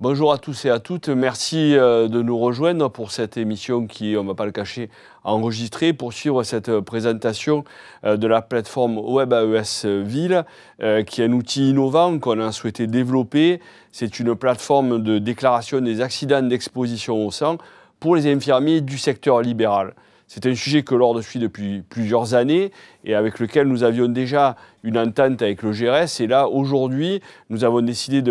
Bonjour à tous et à toutes, merci de nous rejoindre pour cette émission qui, on ne va pas le cacher, enregistrée pour suivre cette présentation de la plateforme Web AES Ville, qui est un outil innovant qu'on a souhaité développer. C'est une plateforme de déclaration des accidents d'exposition au sang pour les infirmiers du secteur libéral. C'est un sujet que l'Ordre suit depuis plusieurs années et avec lequel nous avions déjà une entente avec le GRS. Et là, aujourd'hui, nous avons décidé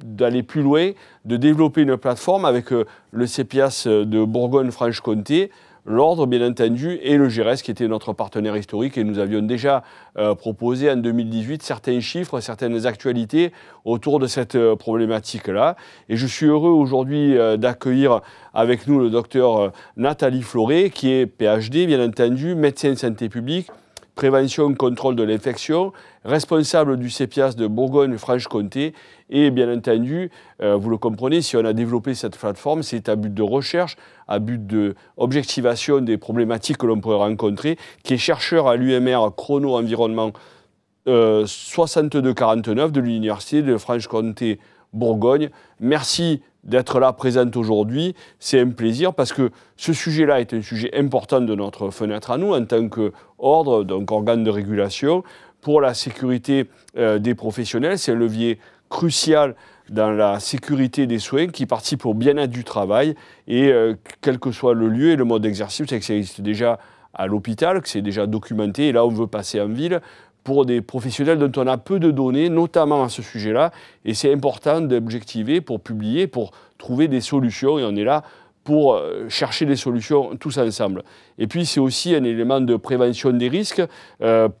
d'aller plus loin, de développer une plateforme avec le CPIAS de Bourgogne-Franche-Comté, l'Ordre, bien entendu, et le GRS, qui était notre partenaire historique. Et nous avions déjà proposé en 2018 certains chiffres, certaines actualités autour de cette problématique-là. Et je suis heureux aujourd'hui d'accueillir avec nous le docteur Nathalie Floret, qui est PhD, bien entendu, médecin de santé publique, prévention, contrôle de l'infection, responsable du CPIAS de Bourgogne-Franche-Comté. Et bien entendu, vous le comprenez, si on a développé cette plateforme, c'est à but de recherche, à but d'objectivation des problématiques que l'on pourrait rencontrer, qui est chercheur à l'UMR Chrono-Environnement 6249 de l'Université de Franche-Comté-Bourgogne. Merci d'être là, présente aujourd'hui. C'est un plaisir parce que ce sujet-là est un sujet important de notre fenêtre à nous en tant qu'ordre, donc organe de régulation, pour la sécurité des professionnels. C'est un levier crucial dans la sécurité des soins qui participe au bien-être du travail et quel que soit le lieu et le mode d'exercice, c'est que ça existe déjà à l'hôpital, que c'est déjà documenté et là on veut passer en ville pour des professionnels dont on a peu de données, notamment à ce sujet-là, et c'est important d'objectiver pour publier, pour trouver des solutions, et on est là pour chercher des solutions tous ensemble. Et puis c'est aussi un élément de prévention des risques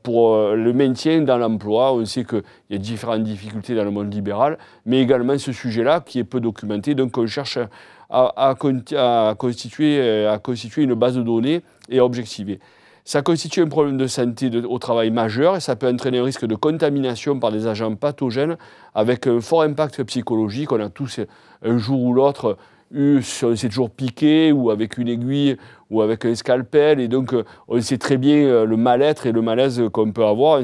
pour le maintien dans l'emploi. On sait qu'il y a différentes difficultés dans le monde libéral, mais également ce sujet-là qui est peu documenté, donc on cherche à constituer une base de données et à objectiver. Ça constitue un problème de santé au travail majeur et ça peut entraîner un risque de contamination par des agents pathogènes avec un fort impact psychologique. On a tous un jour ou l'autre on s'est toujours piqué ou avec une aiguille ou avec un scalpel et donc on sait très bien le mal-être et le malaise qu'on peut avoir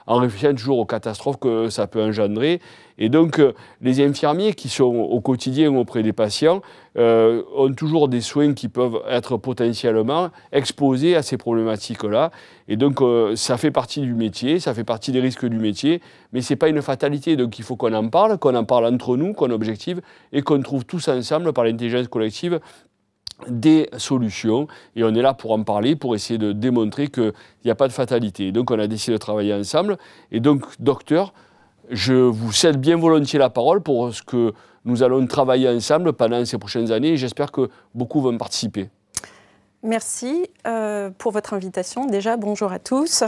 en réfléchissant toujours aux catastrophes que ça peut engendrer. Et donc les infirmiers qui sont au quotidien auprès des patients ont toujours des soins qui peuvent être potentiellement exposés à ces problématiques-là. Et donc ça fait partie du métier, ça fait partie des risques du métier, mais ce n'est pas une fatalité. Donc il faut qu'on en parle entre nous, qu'on objective et qu'on trouve tous ensemble par l'intelligence collective des solutions. Et on est là pour en parler, pour essayer de démontrer qu'il n'y a pas de fatalité. Et donc on a décidé de travailler ensemble. Et donc, docteur, je vous cède bien volontiers la parole pour ce que nous allons travailler ensemble pendant ces prochaines années. Et j'espère que beaucoup vont participer. Merci pour votre invitation. Déjà, bonjour à tous.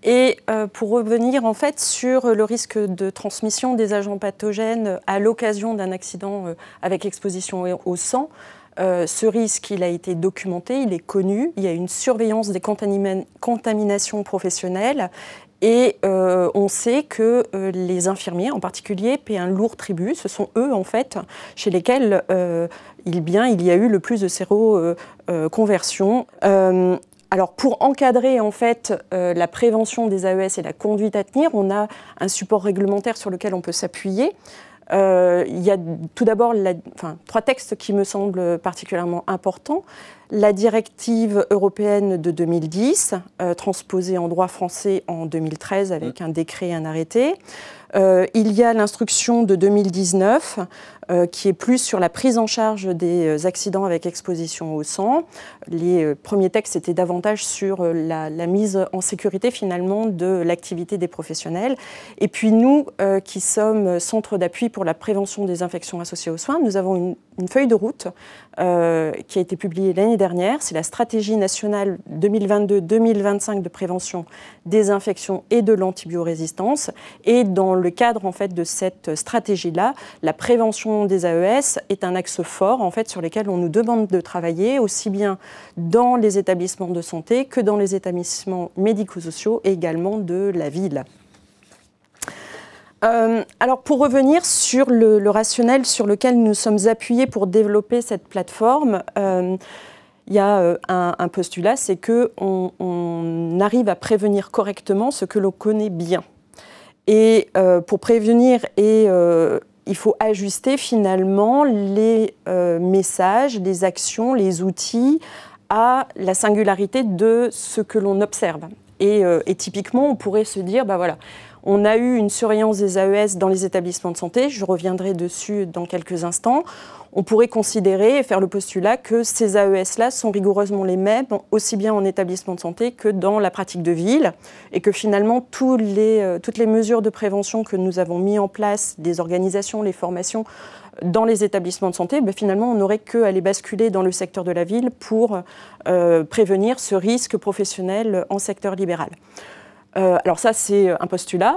Et pour revenir en fait sur le risque de transmission des agents pathogènes à l'occasion d'un accident avec exposition au sang, ce risque, il a été documenté, il est connu. Il y a une surveillance des contaminations professionnelles. Et on sait que les infirmiers, en particulier, paient un lourd tribut. Ce sont eux, en fait, chez lesquels il y a eu le plus de séroconversion. Alors, pour encadrer, en fait, la prévention des AES et la conduite à tenir, on a un support réglementaire sur lequel on peut s'appuyer. Il y a tout d'abord trois textes qui me semblent particulièrement importants. La directive européenne de 2010, transposée en droit français en 2013 avec un décret et un arrêté. Il y a l'instruction de 2019 qui est plus sur la prise en charge des accidents avec exposition au sang. Les premiers textes étaient davantage sur la mise en sécurité finalement de l'activité des professionnels. Et puis nous qui sommes centre d'appui pour la prévention des infections associées aux soins, nous avons une feuille de route qui a été publiée l'année dernière. C'est la stratégie nationale 2022-2025 de prévention des infections et de l'antibiorésistance. Et dans le cadre en fait, de cette stratégie-là, la prévention des AES est un axe fort en fait, sur lequel on nous demande de travailler, aussi bien dans les établissements de santé que dans les établissements médico-sociaux et également de la ville. Alors pour revenir sur le rationnel sur lequel nous sommes appuyés pour développer cette plateforme, il y a un postulat, c'est qu'on arrive à prévenir correctement ce que l'on connaît bien. Et pour prévenir et il faut ajuster finalement les messages, les actions, les outils à la singularité de ce que l'on observe. Et typiquement, on pourrait se dire, voilà, on a eu une surveillance des AES dans les établissements de santé, je reviendrai dessus dans quelques instants. On pourrait considérer et faire le postulat que ces AES-là sont rigoureusement les mêmes, aussi bien en établissement de santé que dans la pratique de ville, et que finalement toutes les mesures de prévention que nous avons mis en place, les organisations, les formations dans les établissements de santé, finalement on n'aurait qu'à les basculer dans le secteur de la ville pour prévenir ce risque professionnel en secteur libéral. Alors ça, c'est un postulat,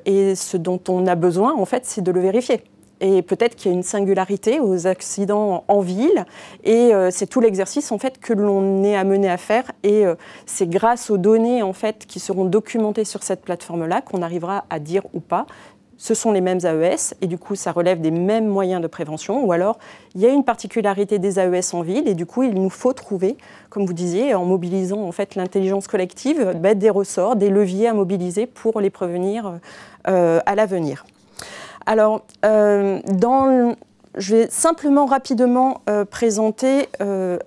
et ce dont on a besoin, en fait, c'est de le vérifier. Et peut-être qu'il y a une singularité aux accidents en ville, et c'est tout l'exercice, en fait, que l'on est amené à faire, et c'est grâce aux données, en fait, qui seront documentées sur cette plateforme-là qu'on arrivera à dire ou pas. Ce sont les mêmes AES, et du coup, ça relève des mêmes moyens de prévention. Ou alors, il y a une particularité des AES en ville, et du coup, il nous faut trouver, comme vous disiez, en mobilisant en fait l'intelligence collective, des ressorts, des leviers à mobiliser pour les prévenir à l'avenir. Alors, je vais simplement rapidement présenter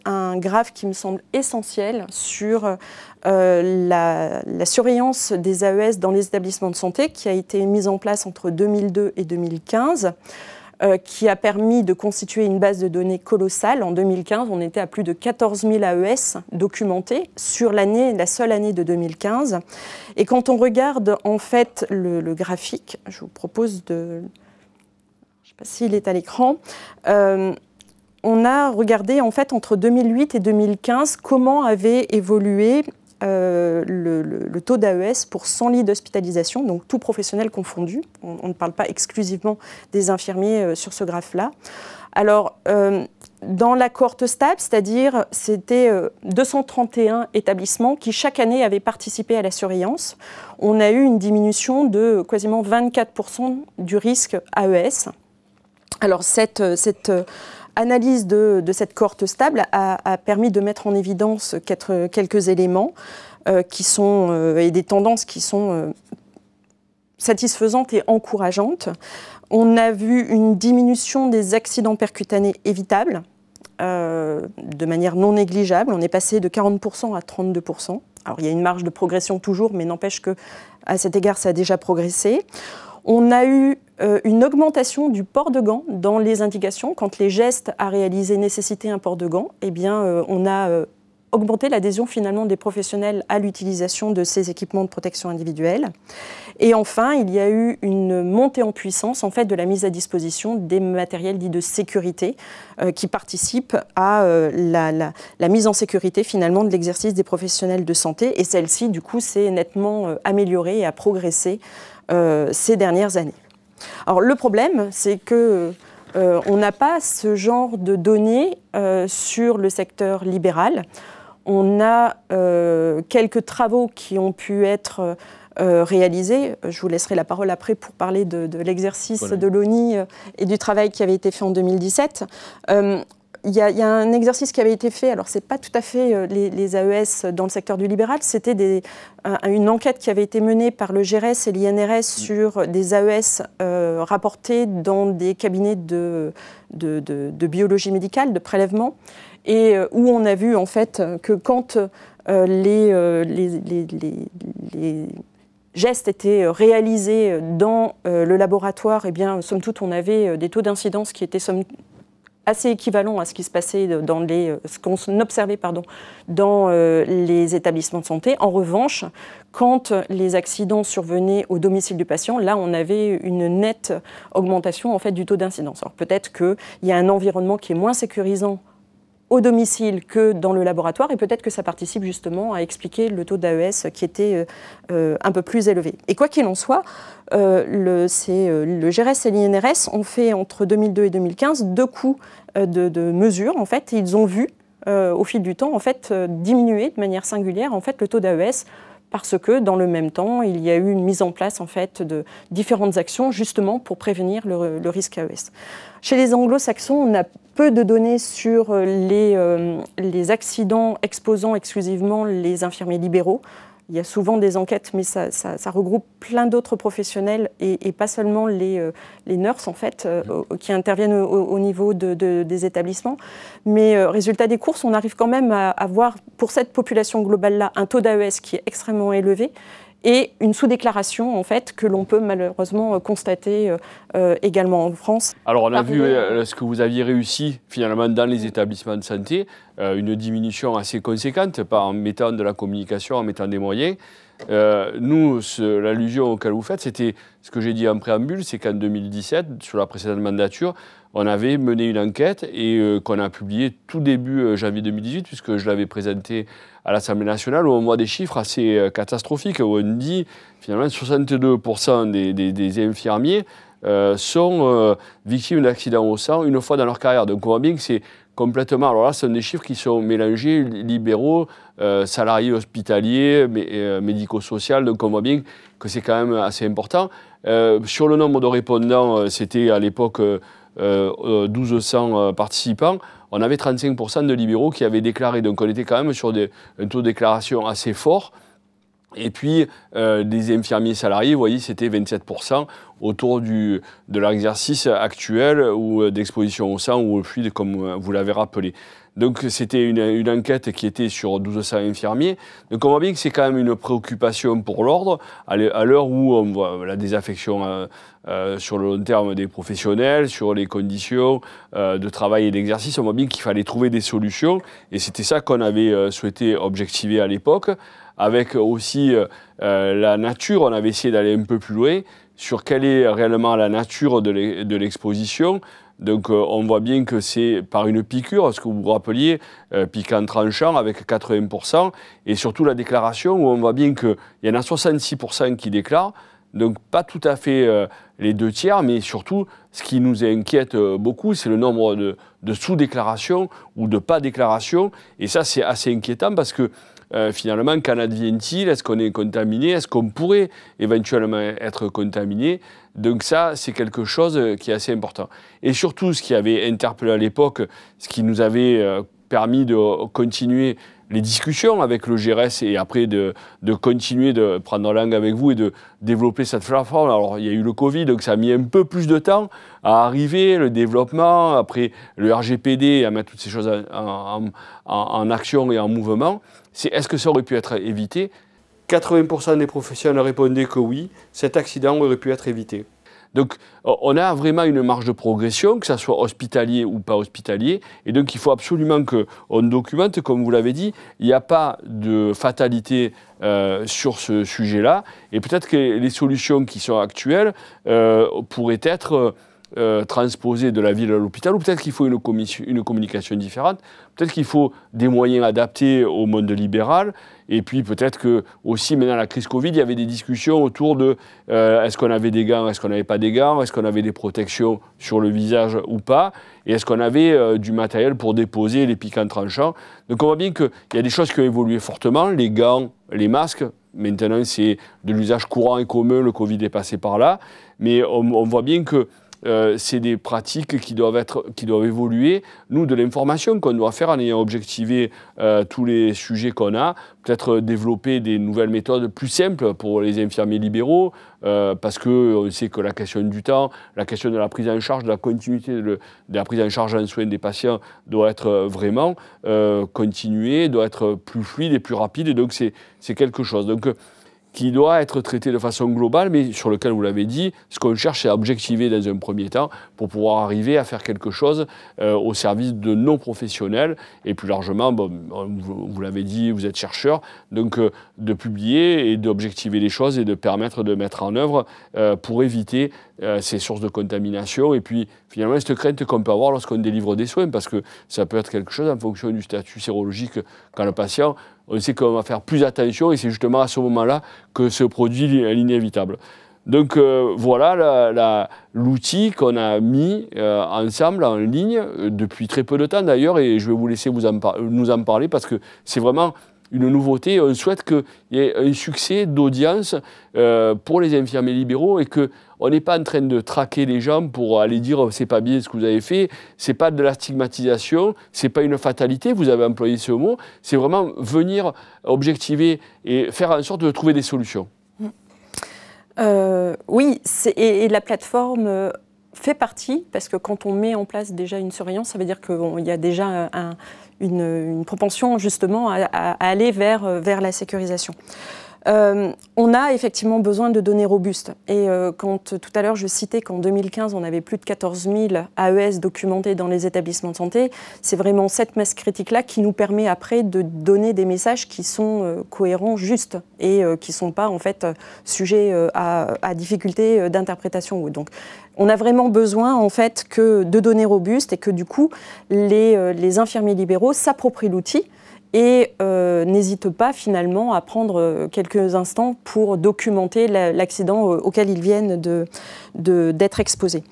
un graphe qui me semble essentiel sur la surveillance des AES dans les établissements de santé qui a été mise en place entre 2002 et 2015, qui a permis de constituer une base de données colossale. En 2015, on était à plus de 14 000 AES documentés sur la seule année de 2015. Et quand on regarde en fait le graphique, je vous propose de... Je ne sais pas s'il est à l'écran. On a regardé en fait entre 2008 et 2015 comment avait évolué le taux d'AES pour 100 lits d'hospitalisation, donc tout professionnel confondu. On ne parle pas exclusivement des infirmiers sur ce graphe-là. Alors, dans la cohorte stable, c'est-à-dire c'était 231 établissements qui chaque année avaient participé à la surveillance, on a eu une diminution de quasiment 24% du risque AES. Alors, cette analyse de cette cohorte stable a permis de mettre en évidence quelques éléments et des tendances qui sont satisfaisantes et encourageantes. On a vu une diminution des accidents percutanés évitables de manière non négligeable. On est passé de 40% à 32%. Alors, il y a une marge de progression toujours, mais n'empêche qu'à cet égard, ça a déjà progressé. On a eu une augmentation du port de gants dans les indications. Quand les gestes à réaliser nécessitaient un port de gants, eh bien, on a augmenté l'adhésion finalement des professionnels à l'utilisation de ces équipements de protection individuelle. Et enfin, il y a eu une montée en puissance en fait, de la mise à disposition des matériels dits de sécurité qui participent à la mise en sécurité finalement de l'exercice des professionnels de santé. Et celle-ci, du coup, s'est nettement améliorée et a progressé ces dernières années. Alors le problème, c'est que on n'a pas ce genre de données sur le secteur libéral. On a quelques travaux qui ont pu être réalisés. Je vous laisserai la parole après pour parler de l'exercice de l'ONI et du travail qui avait été fait en 2017. Il y a un exercice qui avait été fait, alors ce n'est pas tout à fait les AES dans le secteur du libéral, c'était une enquête qui avait été menée par le GRS et l'INRS sur des AES rapportés dans des cabinets de biologie médicale, de prélèvement, et où on a vu en fait que quand les gestes étaient réalisés dans le laboratoire, eh bien, somme toute, on avait des taux d'incidence qui étaient assez équivalent à ce qui se passait ce qu'on observait dans les établissements de santé. En revanche, quand les accidents survenaient au domicile du patient, là, on avait une nette augmentation en fait, du taux d'incidence. Alors peut-être qu'il y a un environnement qui est moins sécurisant au domicile que dans le laboratoire, et peut-être que ça participe justement à expliquer le taux d'AES qui était un peu plus élevé. Et quoi qu'il en soit, le GRS et l'INRS ont fait entre 2002 et 2015 deux coups de mesures. En fait, ils ont vu au fil du temps en fait, diminuer de manière singulière en fait, le taux d'AES parce que dans le même temps, il y a eu une mise en place en fait, de différentes actions justement pour prévenir le risque AES. Chez les anglo-saxons, on a peu de données sur les accidents exposant exclusivement les infirmiers libéraux. il y a souvent des enquêtes, mais ça regroupe plein d'autres professionnels et pas seulement les nurses, en fait, qui interviennent au niveau des établissements. Mais résultat des courses, on arrive quand même à avoir, pour cette population globale-là, un taux d'AES qui est extrêmement élevé et une sous-déclaration, en fait, que l'on peut malheureusement constater également en France. Alors, on a vu ce que vous aviez réussi, finalement, dans les établissements de santé, une diminution assez conséquente en mettant de la communication, en mettant des moyens. Nous, l'allusion auquel vous faites, c'était ce que j'ai dit en préambule, c'est qu'en 2017, sur la précédente mandature, on avait mené une enquête et qu'on a publiée tout début janvier 2018, puisque je l'avais présentée à l'Assemblée nationale, où on voit des chiffres assez catastrophiques, où on dit finalement 62% des infirmiers sont victimes d'accidents au sang une fois dans leur carrière. Donc on voit bien que c'est complètement... Alors là, ce sont des chiffres qui sont mélangés, libéraux, salariés hospitaliers, médico-sociaux, donc on voit bien que c'est quand même assez important. Sur le nombre de répondants, c'était à l'époque 1200 participants. On avait 35% de libéraux qui avaient déclaré. Donc on était quand même sur un taux de déclaration assez fort. Et puis, des infirmiers salariés, vous voyez, c'était 27% autour de l'exercice actuel ou d'exposition au sang ou au fluide, comme vous l'avez rappelé. Donc, c'était une enquête qui était sur 1200 infirmiers. Donc, on voit bien que c'est quand même une préoccupation pour l'ordre, à l'heure où on voit la désaffection sur le long terme des professionnels, sur les conditions de travail et d'exercice. On voit bien qu'il fallait trouver des solutions. Et c'était ça qu'on avait souhaité objectiver à l'époque. Avec aussi la nature, on avait essayé d'aller un peu plus loin sur quelle est réellement la nature de l'exposition. Donc on voit bien que c'est par une piqûre, ce que vous vous rappeliez, piquant tranchant avec 80%, et surtout la déclaration où on voit bien qu'il y en a 66% qui déclarent, donc pas tout à fait les 2/3, mais surtout ce qui nous inquiète beaucoup, c'est le nombre de sous-déclarations ou de pas-déclarations, et ça c'est assez inquiétant parce que finalement, qu'en advient-il? Est-ce qu'on est contaminé? Est-ce qu'on pourrait éventuellement être contaminé? Donc ça, c'est quelque chose qui est assez important. Et surtout, ce qui avait interpellé à l'époque, ce qui nous avait permis de continuer les discussions avec le GRS et après de continuer de prendre langue avec vous et de développer cette plateforme. Alors, il y a eu le Covid, donc ça a mis un peu plus de temps à arriver, le développement, après le RGPD, à mettre toutes ces choses en action et en mouvement. Est-ce que ça aurait pu être évité? 80% des professionnels répondaient que oui, cet accident aurait pu être évité. Donc, on a vraiment une marge de progression, que ce soit hospitalier ou pas hospitalier. Et donc, il faut absolument qu'on documente, comme vous l'avez dit, il n'y a pas de fatalité sur ce sujet-là. Et peut-être que les solutions qui sont actuelles pourraient être transposées de la ville à l'hôpital, ou peut-être qu'il faut une communication différente, peut-être qu'il faut des moyens adaptés au monde libéral, et puis peut-être que aussi maintenant la crise Covid, il y avait des discussions autour de est-ce qu'on avait des gants, est-ce qu'on n'avait pas des gants, est-ce qu'on avait des protections sur le visage ou pas, et est-ce qu'on avait du matériel pour déposer les piquants tranchants. Donc on voit bien qu'il y a des choses qui ont évolué fortement, les gants, les masques. Maintenant c'est de l'usage courant et commun, le Covid est passé par là, mais on voit bien que c'est des pratiques qui doivent évoluer. Nous, de l'information qu'on doit faire en ayant objectivé tous les sujets qu'on a, peut-être développer des nouvelles méthodes plus simples pour les infirmiers libéraux, parce qu'on sait que la question du temps, la question de la prise en charge, de la continuité de la prise en charge en soins des patients doit être vraiment continuée, doit être plus fluide et plus rapide. Et donc, c'est quelque chose. Donc, qui doit être traité de façon globale, mais sur lequel, vous l'avez dit, ce qu'on cherche, c'est à objectiver dans un premier temps pour pouvoir arriver à faire quelque chose au service de nos professionnels. Et plus largement, bon, vous l'avez dit, vous êtes chercheur, donc de publier et d'objectiver les choses et de permettre de mettre en œuvre pour éviter ces sources de contamination. Et puis, finalement, cette crainte qu'on peut avoir lorsqu'on délivre des soins, parce que ça peut être quelque chose en fonction du statut sérologique qu'a le patient. On sait qu'on va faire plus attention et c'est justement à ce moment-là que se produit l'inévitable. Donc voilà l'outil qu'on a mis ensemble en ligne depuis très peu de temps d'ailleurs, et je vais vous laisser nous en parler parce que c'est vraiment une nouveauté. On souhaite qu'il y ait un succès d'audience pour les infirmiers libéraux et qu'on n'est pas en train de traquer les gens pour aller dire c'est pas bien ce que vous avez fait, c'est pas de la stigmatisation, c'est pas une fatalité, vous avez employé ce mot, c'est vraiment venir objectiver et faire en sorte de trouver des solutions. Oui, et la plateforme fait partie, parce que quand on met en place déjà une surveillance, ça veut dire qu'il y a déjà une propension justement à aller vers la sécurisation. On a effectivement besoin de données robustes. Et quand tout à l'heure je citais qu'en 2015 on avait plus de 14 000 AES documentés dans les établissements de santé, c'est vraiment cette masse critique-là qui nous permet après de donner des messages qui sont cohérents, justes et qui ne sont pas en fait sujets à difficultés d'interprétation. Donc on a vraiment besoin en fait de données robustes et que du coup les infirmiers libéraux s'approprient l'outil et n'hésitent pas finalement à prendre quelques instants pour documenter l'accident auquel ils viennent d'être exposés.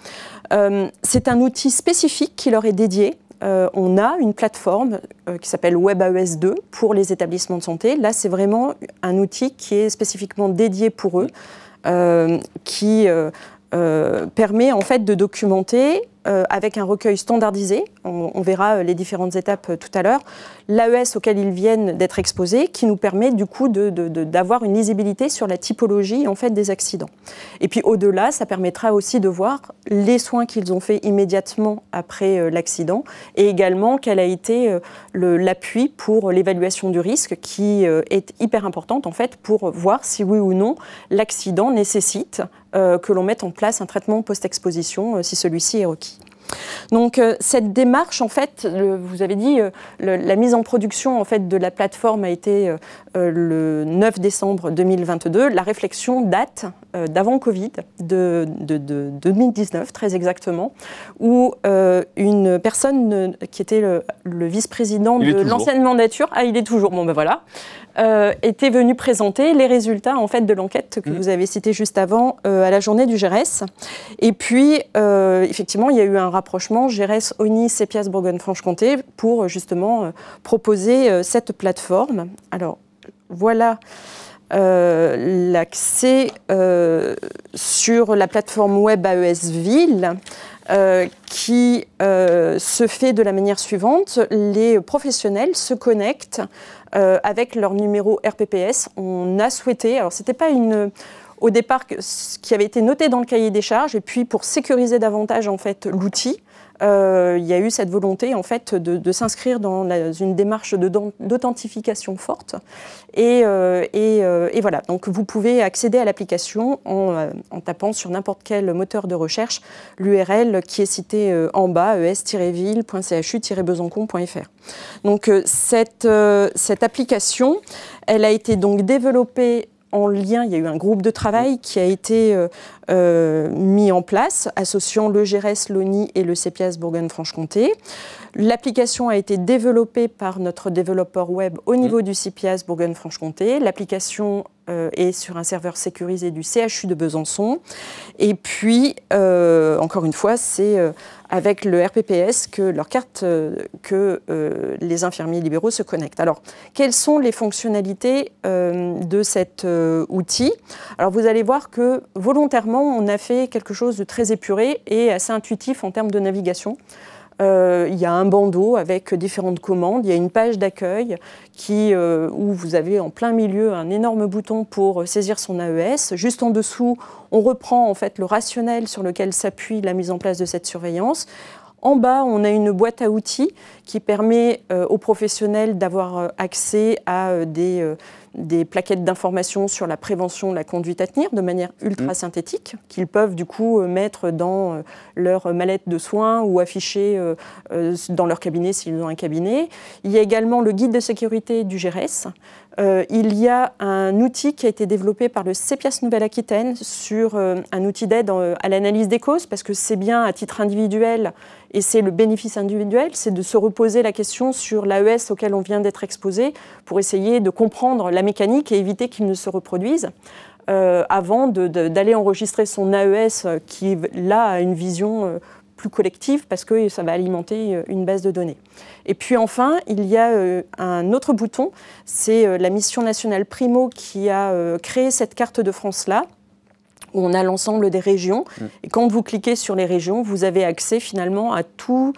C'est un outil spécifique qui leur est dédié. On a une plateforme qui s'appelle WebAES 2 pour les établissements de santé. Là, c'est vraiment un outil qui est spécifiquement dédié pour eux, qui permet en fait de documenter avec un recueil standardisé, on verra les différentes étapes tout à l'heure, l'AES auquel ils viennent d'être exposés, qui nous permet du coup d'avoir une lisibilité sur la typologie en fait des accidents. Et puis au-delà, ça permettra aussi de voir les soins qu'ils ont faits immédiatement après l'accident et également quel a été l'appui pour l'évaluation du risque qui est hyper importante en fait pour voir si oui ou non l'accident nécessite que l'on mette en place un traitement post-exposition si celui-ci est requis. Donc cette démarche, en fait, vous avez dit, la mise en production en fait, de la plateforme a été le 9 décembre 2022. La réflexion date d'avant Covid, de 2019 très exactement, où une personne qui était le vice-président de l'ancienne mandature, il est toujours, bon ben voilà, était venu présenter les résultats en fait, de l'enquête que vous avez citée juste avant à la journée du GERES. Et puis, effectivement, il y a eu un rapprochement GERES-ONI CEPIAS Bourgogne-Franche-Comté pour justement proposer cette plateforme. Alors, voilà l'accès sur la plateforme web AES Ville qui se fait de la manière suivante. Les professionnels se connectent avec leur numéro RPPS. On a souhaité, alors c'était pas au départ ce qui avait été noté dans le cahier des charges, et puis pour sécuriser davantage en fait l'outil, il y a eu cette volonté en fait de s'inscrire dans une démarche d'authentification forte. Et voilà, donc vous pouvez accéder à l'application en tapant sur n'importe quel moteur de recherche l'URL qui est citée en bas, es-ville.chu-besançon.fr. Donc cette application, elle a été donc développée en lien, il y a eu un groupe de travail qui a été mis en place, associant le GERES, l'ONI et le CEPIAS Bourgogne-Franche-Comté. L'application a été développée par notre développeur web au niveau du CEPIAS Bourgogne-Franche-Comté. L'application est sur un serveur sécurisé du CHU de Besançon. Et puis, encore une fois, c'est avec le RPPS que leur carte, les infirmiers libéraux se connectent. Alors, quelles sont les fonctionnalités de cet outil? Alors, vous allez voir que volontairement, on a fait quelque chose de très épuré et assez intuitif en termes de navigation. Il y a un bandeau avec différentes commandes, il y a une page d'accueil où vous avez en plein milieu un énorme bouton pour saisir son AES. Juste en dessous, on reprend en fait le rationnel sur lequel s'appuie la mise en place de cette surveillance. En bas, on a une boîte à outils qui permet aux professionnels d'avoir accès à des plaquettes d'informations sur la prévention de la conduite à tenir de manière ultra synthétique, qu'ils peuvent du coup mettre dans leur mallette de soins ou afficher dans leur cabinet s'ils ont un cabinet. Il y a également le guide de sécurité du GERES. Il y a un outil qui a été développé par le CEPIAS Nouvelle-Aquitaine sur un outil d'aide à l'analyse des causes, parce que c'est bien à titre individuel et c'est le bénéfice individuel, c'est de se reposer la question sur l'AES auquel on vient d'être exposé pour essayer de comprendre la mécanique et éviter qu'il ne se reproduise avant d'aller enregistrer son AES qui, là, a une vision plus collective parce que ça va alimenter une base de données. Et puis enfin, il y a un autre bouton, c'est la mission nationale Primo qui a créé cette carte de France-là, où on a l'ensemble des régions. Et quand vous cliquez sur les régions, vous avez accès finalement à tous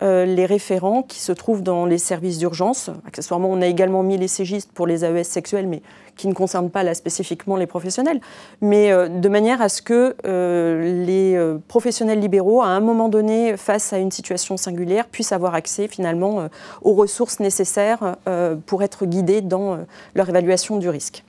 les référents qui se trouvent dans les services d'urgence. Accessoirement, on a également mis les ségistes pour les AES sexuels, mais qui ne concernent pas là spécifiquement les professionnels, mais de manière à ce que les professionnels libéraux, à un moment donné, face à une situation singulière, puissent avoir accès finalement aux ressources nécessaires pour être guidés dans leur évaluation du risque.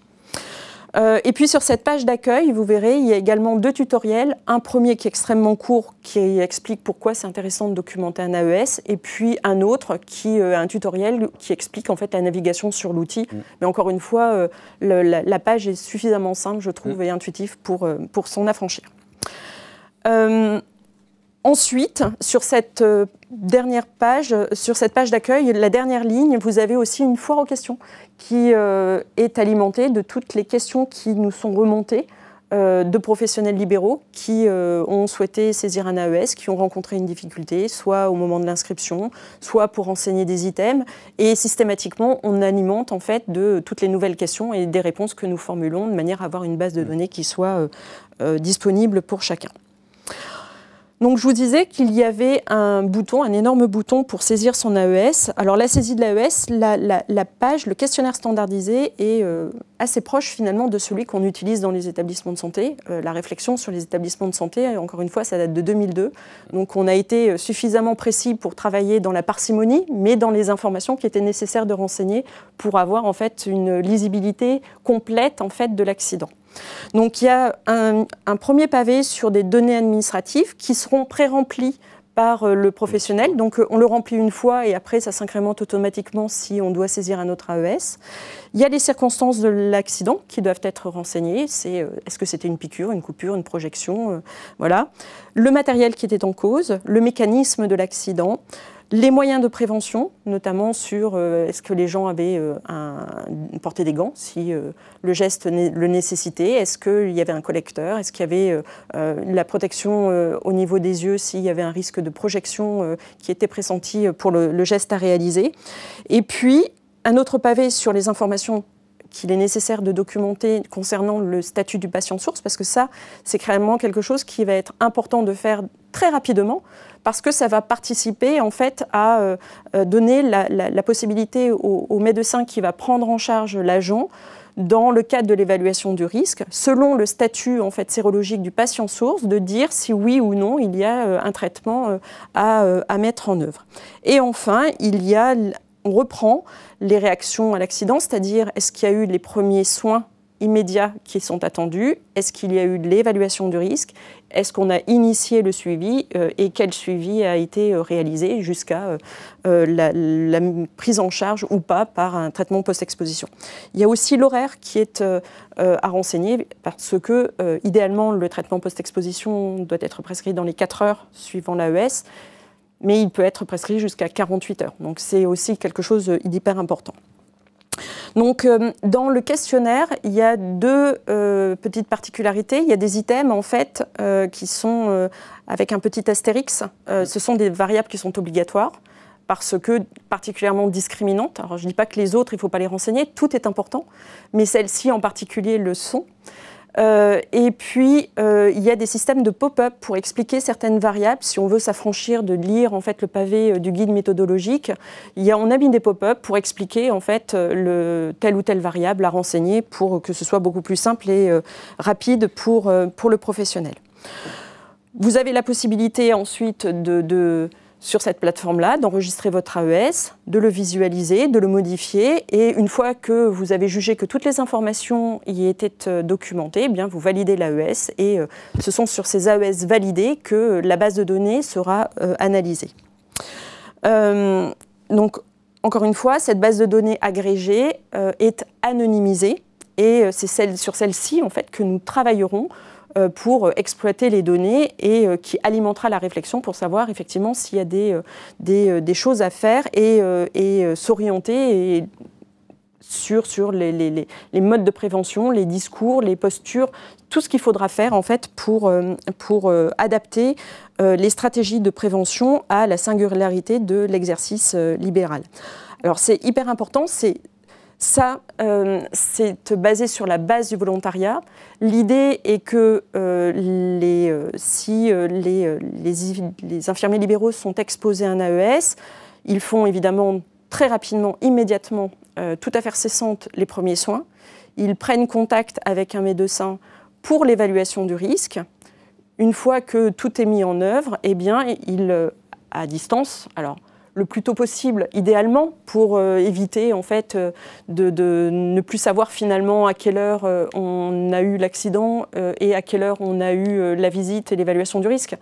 Et puis sur cette page d'accueil, vous verrez, il y a également 2 tutoriels. Un premier qui est extrêmement court, qui explique pourquoi c'est intéressant de documenter un AES, et puis un autre qui est un tutoriel qui explique en fait la navigation sur l'outil. Mais encore une fois, la page est suffisamment simple, je trouve, et intuitive pour s'en affranchir. Ensuite, sur cette dernière page, sur cette page d'accueil, la dernière ligne, vous avez aussi une foire aux questions qui est alimentée de toutes les questions qui nous sont remontées de professionnels libéraux qui ont souhaité saisir un AES, qui ont rencontré une difficulté, soit au moment de l'inscription, soit pour renseigner des items. Et systématiquement, on alimente en fait de toutes les nouvelles questions et des réponses que nous formulons de manière à avoir une base de données qui soit disponible pour chacun. Donc je vous disais qu'il y avait un bouton, un énorme bouton pour saisir son AES. Alors la saisie de l'AES, la page, le questionnaire standardisé est assez proche finalement de celui qu'on utilise dans les établissements de santé. La réflexion sur les établissements de santé, encore une fois, ça date de 2002. Donc on a été suffisamment précis pour travailler dans la parcimonie, mais dans les informations qui étaient nécessaires de renseigner pour avoir en fait une lisibilité complète en fait de l'accident. Donc il y a un premier pavé sur des données administratives qui seront pré-remplies par le professionnel. Donc on le remplit une fois et après ça s'incrémente automatiquement si on doit saisir un autre AES. Il y a les circonstances de l'accident qui doivent être renseignées. C'est est-ce que c'était une piqûre, une coupure, une projection, voilà. Le matériel qui était en cause, le mécanisme de l'accident, les moyens de prévention, notamment sur est-ce que les gens avaient porté des gants, si le geste le nécessitait, est-ce qu'il y avait un collecteur, est-ce qu'il y avait la protection au niveau des yeux, s'il y avait un risque de projection qui était pressenti pour le geste à réaliser. Et puis, un autre pavé sur les informations qu'il est nécessaire de documenter concernant le statut du patient source, parce que ça, c'est clairement quelque chose qui va être important de faire très rapidement, parce que ça va participer en fait à donner la possibilité au médecin qui va prendre en charge l'agent dans le cadre de l'évaluation du risque, selon le statut en fait sérologique du patient source, de dire si oui ou non il y a un traitement à mettre en œuvre. Et enfin, on reprend les réactions à l'accident, c'est-à-dire est-ce qu'il y a eu les premiers soins immédiats qui sont attendus, est-ce qu'il y a eu de l'évaluation du risque, est-ce qu'on a initié le suivi et quel suivi a été réalisé jusqu'à la prise en charge ou pas par un traitement post-exposition. Il y a aussi l'horaire qui est à renseigner parce que idéalement le traitement post-exposition doit être prescrit dans les 4 heures suivant l'AES, mais il peut être prescrit jusqu'à 48 heures. Donc c'est aussi quelque chose d'hyper important. Donc, dans le questionnaire, il y a 2 petites particularités. Il y a des items, en fait, qui sont avec un petit astérix. Ce sont des variables qui sont obligatoires parce que particulièrement discriminantes. Alors, je ne dis pas que les autres, il ne faut pas les renseigner. Tout est important, mais celles-ci en particulier le sont. Et puis, il y a des systèmes de pop-up pour expliquer certaines variables. Si on veut s'affranchir de lire en fait, le pavé du guide méthodologique, on a mis des pop-up pour expliquer en fait, telle ou telle variable à renseigner pour que ce soit beaucoup plus simple et rapide pour le professionnel. Vous avez la possibilité ensuite sur cette plateforme-là, d'enregistrer votre AES, de le visualiser, de le modifier. Et une fois que vous avez jugé que toutes les informations y étaient documentées, eh bien, vous validez l'AES et ce sont sur ces AES validés que la base de données sera analysée. Donc, encore une fois, cette base de données agrégée est anonymisée et c'est sur celle-ci en fait, que nous travaillerons pour exploiter les données et qui alimentera la réflexion pour savoir effectivement s'il y a des choses à faire et s'orienter et sur les modes de prévention, les discours, les postures, tout ce qu'il faudra faire en fait pour adapter les stratégies de prévention à la singularité de l'exercice libéral. Alors c'est hyper important, c'est basé sur la base du volontariat. L'idée est que si les infirmiers libéraux sont exposés à un AES, ils font évidemment très rapidement, immédiatement, tout à fait cessante, les premiers soins. Ils prennent contact avec un médecin pour l'évaluation du risque. Une fois que tout est mis en œuvre, eh bien, à distance, alors le plus tôt possible, idéalement, pour éviter en fait de ne plus savoir finalement à quelle heure on a eu l'accident et à quelle heure on a eu la visite et l'évaluation du risque.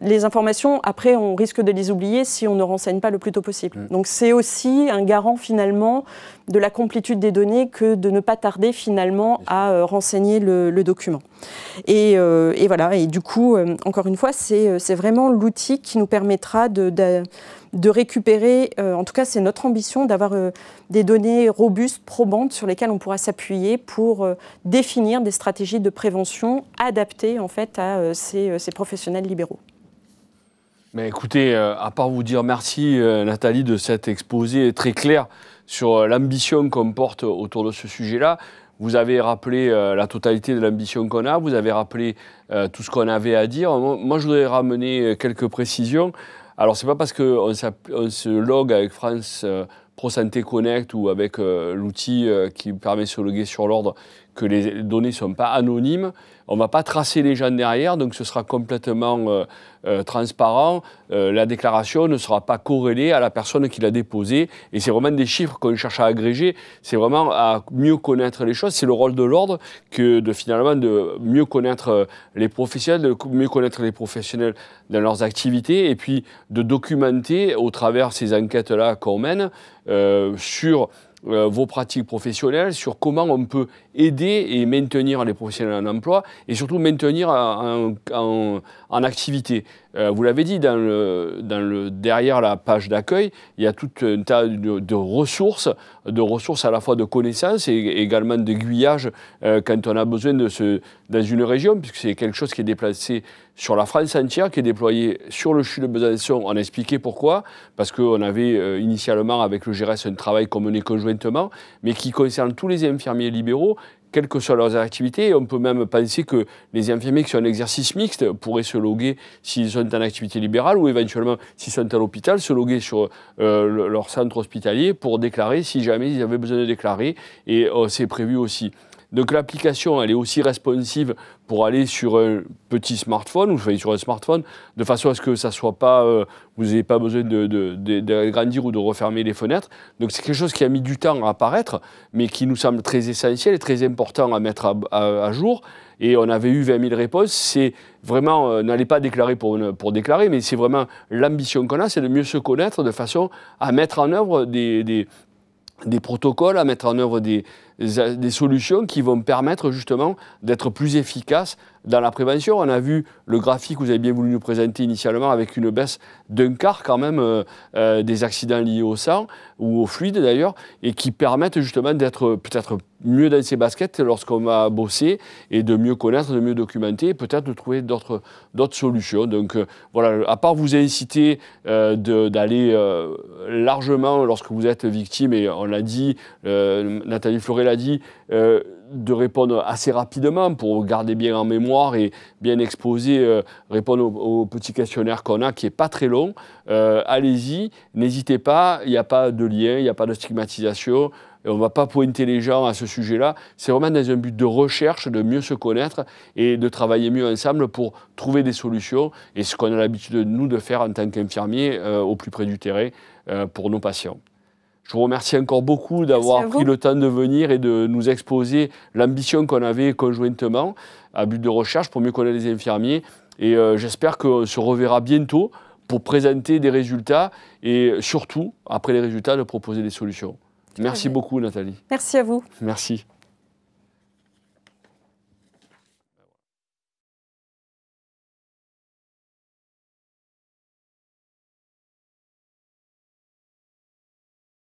Les informations, après, on risque de les oublier si on ne renseigne pas le plus tôt possible. Donc c'est aussi un garant finalement de la complétude des données que de ne pas tarder finalement à renseigner le document. Et voilà, et du coup, encore une fois, c'est vraiment l'outil qui nous permettra de récupérer, en tout cas c'est notre ambition, d'avoir des données robustes, probantes, sur lesquelles on pourra s'appuyer pour définir des stratégies de prévention adaptées en fait à ces professionnels libéraux. Mais écoutez, à part vous dire merci Nathalie de cet exposé très clair sur l'ambition qu'on porte autour de ce sujet-là. Vous avez rappelé la totalité de l'ambition qu'on a, vous avez rappelé tout ce qu'on avait à dire. Moi, je voudrais ramener quelques précisions. Alors, ce n'est pas parce qu'on se logue avec France Pro Santé Connect ou avec l'outil qui permet de se loguer sur l'ordre que les données ne sont pas anonymes. On ne va pas tracer les gens derrière, donc ce sera complètement transparent. La déclaration ne sera pas corrélée à la personne qui l'a déposée. Et c'est vraiment des chiffres qu'on cherche à agréger. C'est vraiment à mieux connaître les choses. C'est le rôle de l'ordre que finalement de mieux connaître les professionnels, de mieux connaître les professionnels dans leurs activités et puis de documenter au travers ces enquêtes-là qu'on mène sur vos pratiques professionnelles, sur comment on peut aider et maintenir les professionnels en emploi et surtout maintenir en activité. Vous l'avez dit, derrière la page d'accueil, il y a tout un tas de ressources à la fois de connaissances et également d'aiguillage quand on a besoin dans une région, puisque c'est quelque chose qui est déplacé sur la France entière, qui est déployé sur le CHU de Besançon. On a expliqué pourquoi, parce qu'on avait initialement avec le GRS un travail qu'on menait conjointement, mais qui concerne tous les infirmiers libéraux, quelles que soient leurs activités. Et on peut même penser que les infirmiers qui sont en exercice mixte pourraient se loguer s'ils sont en activité libérale ou éventuellement s'ils sont à l'hôpital, se loguer sur leur centre hospitalier pour déclarer si jamais ils avaient besoin de déclarer. Et c'est prévu aussi. Donc l'application, elle est aussi responsive pour aller sur un petit smartphone ou sur un smartphone, de façon à ce que ça soit pas, vous n'ayez pas besoin d'agrandir ou de refermer les fenêtres. Donc c'est quelque chose qui a mis du temps à apparaître, mais qui nous semble très essentiel et très important à mettre à jour. Et on avait eu 20 000 réponses. C'est vraiment, n'allez pas déclarer pour déclarer, mais c'est vraiment l'ambition qu'on a, c'est de mieux se connaître de façon à mettre en œuvre des protocoles, à mettre en œuvre des solutions qui vont permettre justement d'être plus efficaces dans la prévention. On a vu le graphique que vous avez bien voulu nous présenter initialement avec une baisse d'un quart quand même des accidents liés au sang ou au fluide d'ailleurs, et qui permettent justement d'être peut-être mieux dans ses baskets lorsqu'on va bosser et de mieux connaître, de mieux documenter et peut-être de trouver d'autres solutions. Donc voilà, à part vous inciter d'aller largement lorsque vous êtes victime, et on l'a dit, Nathalie Fleuret l'a dit, de répondre assez rapidement pour garder bien en mémoire et bien exposer, répondre au petit questionnaire qu'on a qui n'est pas très long. Allez-y, n'hésitez pas, il n'y a pas de lien, il n'y a pas de stigmatisation. On ne va pas pointer les gens à ce sujet-là. C'est vraiment dans un but de recherche, de mieux se connaître et de travailler mieux ensemble pour trouver des solutions. Et ce qu'on a l'habitude, nous, de faire en tant qu'infirmiers au plus près du terrain pour nos patients. Je vous remercie encore beaucoup d'avoir pris le temps de venir et de nous exposer l'ambition qu'on avait conjointement à but de recherche pour mieux connaître les infirmiers. Et j'espère qu'on se reverra bientôt pour présenter des résultats et surtout, après les résultats, de proposer des solutions. Merci beaucoup, Nathalie. Merci à vous. Merci.